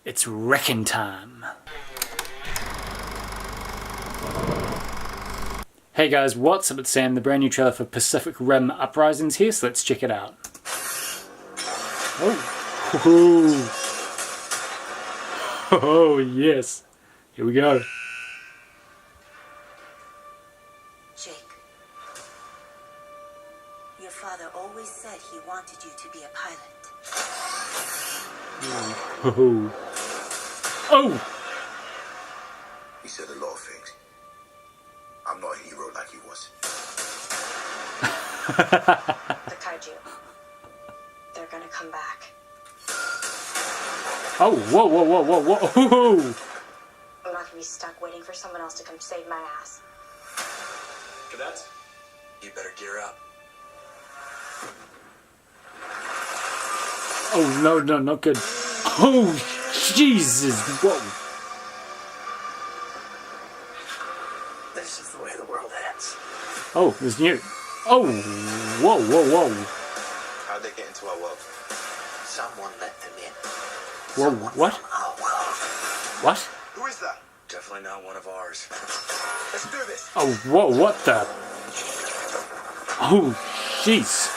It's wrecking time. Hey guys, what's up? It's Sam. The brand new trailer for Pacific Rim Uprising's here, so let's check it out. Oh, oh yes. Here we go. Jake, your father always said he wanted you to be a pilot. Oh. Oh! He said a lot of things. I'm not a hero like he was. The kaiju. They're gonna come back. Oh, whoa, whoa, whoa, whoa, whoa! I'm not gonna be stuck waiting for someone else to come save my ass. Cadets, you better gear up. Oh, no, no, not good. Oh, Jesus, whoa. This is the way the world ends. Oh, it's new. Oh, whoa, whoa, whoa. How'd they get into our world? Someone let them in. Whoa, what? From our world. What? Who is that? Definitely not one of ours. Let's do this. Oh, whoa, what the? Oh, jeez.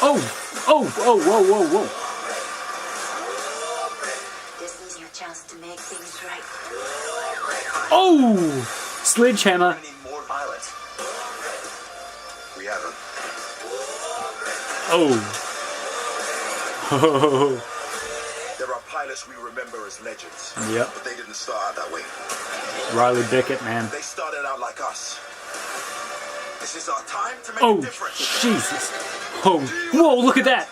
Oh, oh, oh, whoa, whoa, whoa. This is your chance to make things right. Oh, sledgehammer. We need more pilots. We have them. Oh. Oh. There are pilots we remember as legends. Yep. But they didn't start out that way. Riley Bickett, man. They started out like us. This is our time to make Oh, a difference. Jesus. Oh, whoa, look at that.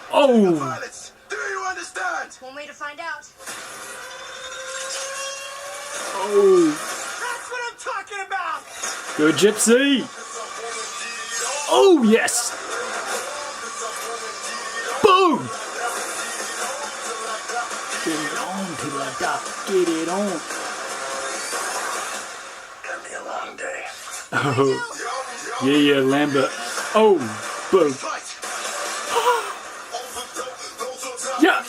Oh. Pilots, do you understand? One way to find out. Oh. That's what I'm talking about. Go Gypsy. Oh, yes. Boom. Get it on, people like that. Get it on. Gonna be a long day. Oh. Yeah, yeah, Lambert. Oh, boom. Yeah.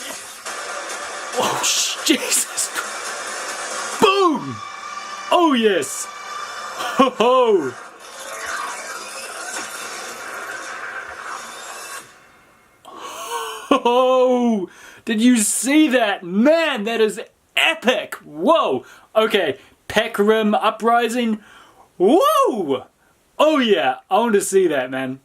Oh, Jesus. Boom. Oh, yes. Ho, ho. Oh, did you see that? Man, that is epic. Whoa. Okay, Pacific Rim Uprising. Whoa. Oh yeah, I want to see that, man.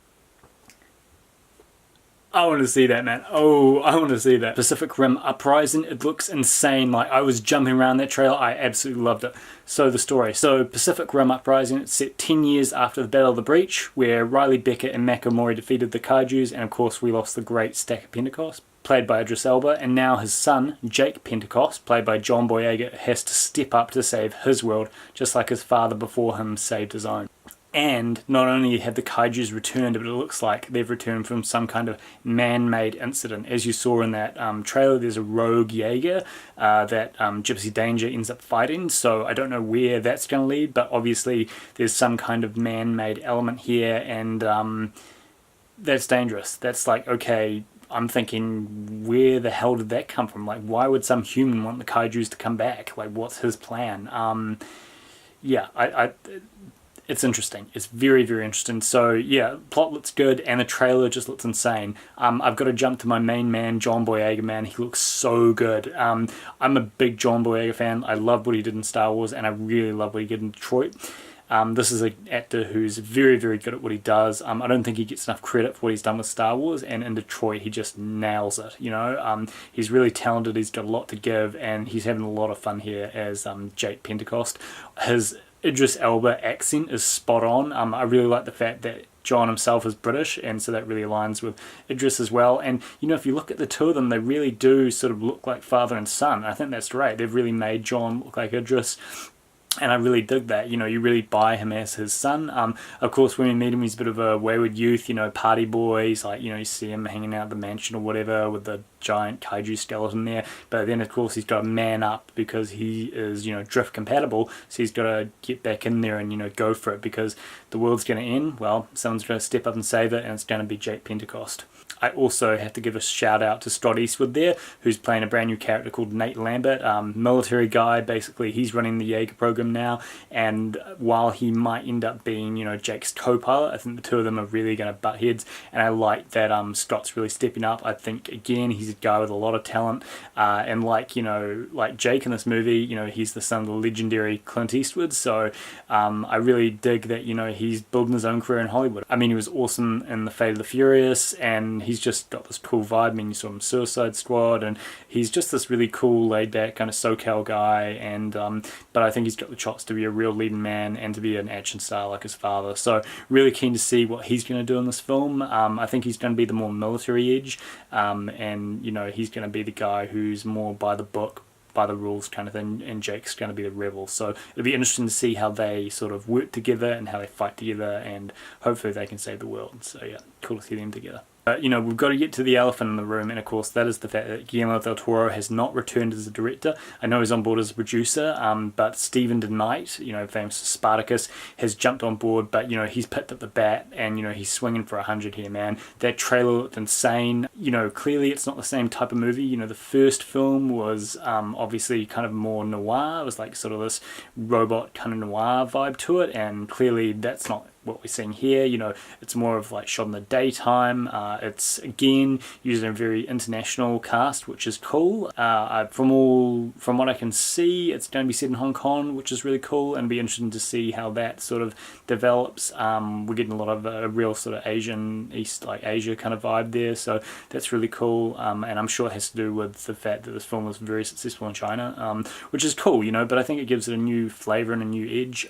I want to see that, man. Oh, I want to see that. Pacific Rim Uprising, it looks insane. Like, I was jumping around that trailer. I absolutely loved it. So, the story. So, Pacific Rim Uprising, it's set 10 years after the Battle of the Breach, where Riley Bickett and Makamori defeated the Kaijus, and of course, we lost the great Stack of Pentecost, played by Idris Elba, and now his son, Jake Pentecost, played by John Boyega, has to step up to save his world, just like his father before him saved his own. And not only have the kaijus returned, but it looks like they've returned from some kind of man-made incident. As you saw in that trailer, there's a rogue Jaeger that Gypsy Danger ends up fighting, so I don't know where that's going to lead, but obviously there's some kind of man-made element here, and that's dangerous. That's like, okay, I'm thinking, where the hell did that come from? Like, why would some human want the kaijus to come back? Like, what's his plan? Yeah, it's interesting. It's very, very interesting. So yeah, plot looks good and the trailer just looks insane. I've got to jump to my main man, John Boyega, man. He looks so good. I'm a big John Boyega fan. I love what he did in Star Wars and I really love what he did in Detroit. This is an actor who's very, very good at what he does. I don't think he gets enough credit for what he's done with Star Wars, and in Detroit he just nails it, you know. He's really talented, he's got a lot to give, and he's having a lot of fun here as Jake Pentecost. His Idris Elba accent is spot on. I really like the fact that John himself is British, and so that really aligns with Idris as well. And you know, if you look at the two of them, they really do sort of look like father and son. I think that's great. They've really made John look like Idris. And I really dig that, you know, you really buy him as his son. Of course, when we meet him, he's a bit of a wayward youth, you know, party boy. He's like, you know, you see him hanging out at the mansion or whatever with the giant kaiju skeleton there. But then, of course, he's got to man up because he is, you know, drift compatible. So he's got to get back in there and, you know, go for it because the world's going to end. Well, someone's going to step up and save it, and it's going to be Jake Pentecost. I also have to give a shout out to Scott Eastwood there, who's playing a brand new character called Nate Lambert, military guy. Basically, he's running the Jaeger program now, and while he might end up being, you know, Jake's co-pilot, I think the two of them are really going to butt heads, and I like that Scott's really stepping up. I think, again, he's a guy with a lot of talent, and like, you know, like Jake in this movie, you know, he's the son of the legendary Clint Eastwood, so I really dig that, you know, he's building his own career in Hollywood. I mean, he was awesome in The Fate of the Furious, and he's just got this cool vibe. I mean, you saw him in Suicide Squad, and he's just this really cool, laid-back kind of SoCal guy, and but I think he's got the chops to be a real leading man and to be an action star like his father. So really keen to see what he's going to do in this film. I think he's going to be the more military edge, and, you know, he's going to be the guy who's more by the book, by the rules kind of thing, and Jake's going to be the rebel. So it'll be interesting to see how they sort of work together and how they fight together, and hopefully they can save the world. So yeah, cool to see them together. You know, we've got to get to the elephant in the room, and of course that is the fact that Guillermo del Toro has not returned as a director. I know he's on board as a producer, but Stephen DeKnight, you know, famous for Spartacus, has jumped on board, but, you know, he's picked up the bat, and, you know, he's swinging for 100 here, man. That trailer looked insane. You know, clearly it's not the same type of movie. You know, the first film was obviously kind of more noir. It was like sort of this robot kind of noir vibe to it, and clearly that's not what we're seeing here. You know, it's more of like shot in the daytime. It's again using a very international cast, which is cool. From what I can see, it's going to be set in Hong Kong, which is really cool, and be interesting to see how that sort of develops. We're getting a lot of a real sort of Asian, like Asia kind of vibe there, so that's really cool. And I'm sure it has to do with the fact that this film was very successful in China, which is cool, you know, but I think it gives it a new flavour and a new edge.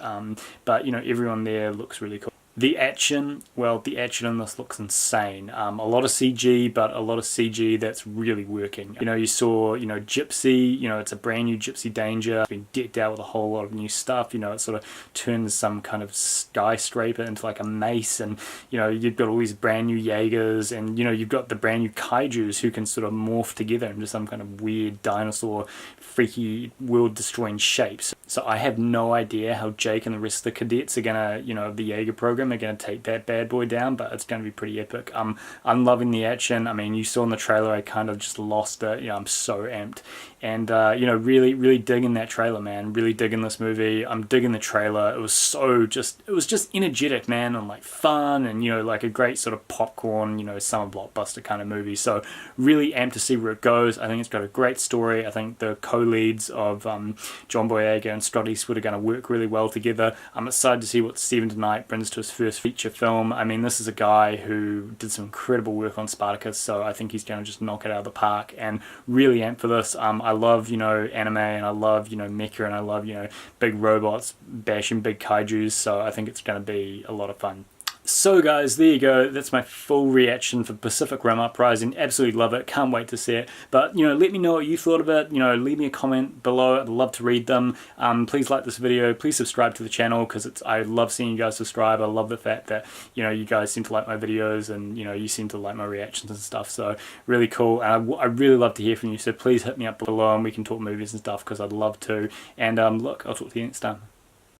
But, you know, everyone there looks really cool. The action, well, the action in this looks insane. A lot of CG, but a lot of CG that's really working. You know, you saw, you know, Gypsy, you know, it's a brand new Gypsy Danger. It's been decked out with a whole lot of new stuff. You know, it sort of turns some kind of skyscraper into like a mace, and, you know, you've got all these brand new Jaegers, and, you know, you've got the brand new Kaijus who can sort of morph together into some kind of weird dinosaur, freaky, world-destroying shapes. So I have no idea how Jake and the rest of the cadets are gonna, you know, the Jaeger program are going to take that bad boy down, but it's going to be pretty epic. I'm loving the action. I mean, you saw in the trailer, I kind of just lost it. You know, I'm so amped. And, you know, really digging that trailer, man. Really digging this movie. I'm digging the trailer. It was just energetic, man, and like fun, and, you know, like a great sort of popcorn, you know, summer blockbuster kind of movie. So really amped to see where it goes. I think it's got a great story. I think the co-leads of John Boyega and Scott Eastwood are going to work really well together. I'm excited to see what Stephen DeKnight brings to his first feature film. I mean, this is a guy who did some incredible work on Spartacus, so I think he's going to just knock it out of the park, and really amped for this. I love, you know, anime, and I love, you know, mecha, and I love, you know, big robots bashing big kaijus, so I think it's going to be a lot of fun. So guys, there you go. That's my full reaction for Pacific Rim Uprising. Absolutely love it. Can't wait to see it. But, you know, let me know what you thought of it. You know, leave me a comment below. I'd love to read them. Please like this video. Please subscribe to the channel, because I love seeing you guys subscribe. I love the fact that, you know, you guys seem to like my videos, and, you know, you seem to like my reactions and stuff. So really cool. And I really love to hear from you. So please hit me up below, and we can talk movies and stuff, because I'd love to. And look, I'll talk to you next time.